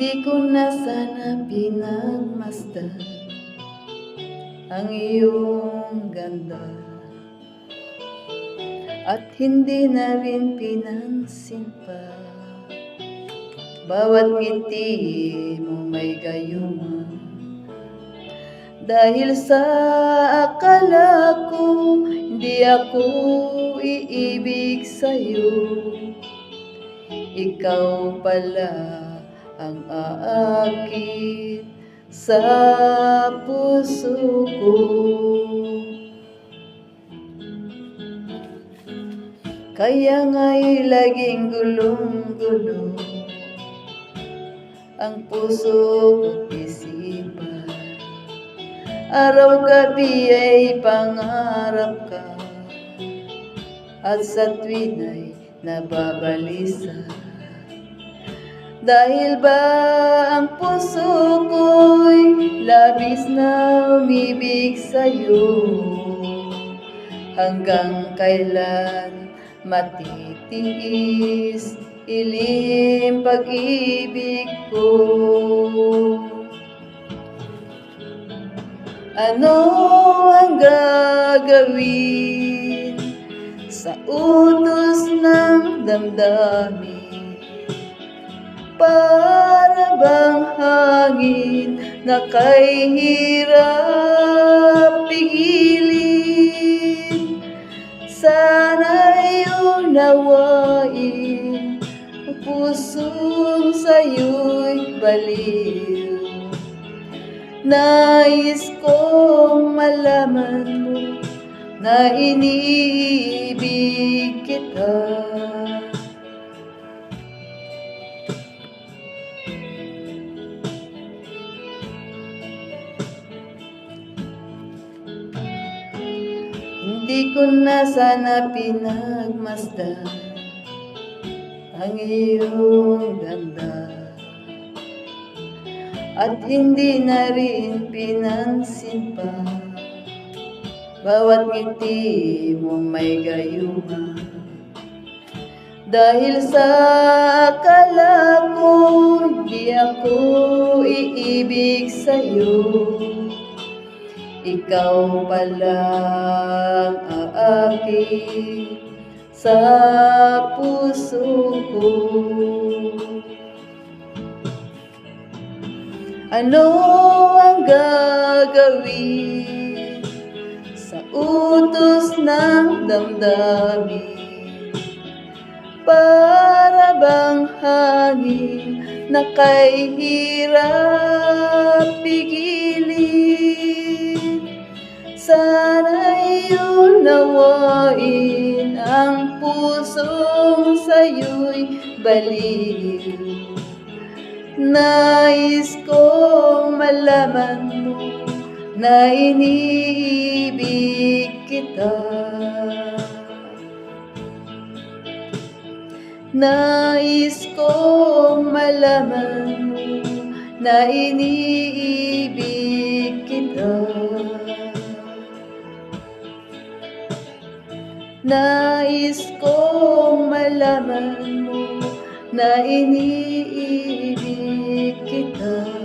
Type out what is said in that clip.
Di ko na sana pinagmasdan ang iyong ganda, at hindi na rin pinansin pa bawat ngiti mo may gayuma. Dahil sa akala ko hindi ako iibig sa'yo, ikaw pala ang aakit sa puso ko. Kaya nga'y laging gulong-gulo ang puso ko't isipan. Araw-gabi ay pangarap ka, at sa tuwin ay nababalisa. Dahil ba ang puso ko'y labis na umibig sa'yo, hanggang kailan matitiis ilim pag-ibig ko? Ano ang gagawin sa utos ng damdamin? Para bang hangin na kay hirap pigilin? Sana'y unawain ang pusong sa'yo'y baliw. Nais kong malaman mo na iniibig kita. Hindi ko na sana pinagmasdan ang iyong ganda, at hindi na rin pinansin pa bawat ngiti mo may gayuma. Dahil sa akala ko hindi ako iibig sa'yo, ikaw palang aakit sa puso ko. Ano ang gagawin sa utos ng damdamin? Para bang hangin na kay hirap pigilin? Sana'y unawain ang pusong sa'yo'y baliw. Nais kong malaman mo na iniibig kita. Nais kong malaman mo na iniibig kita. Nais kong malaman mo na iniibig kita.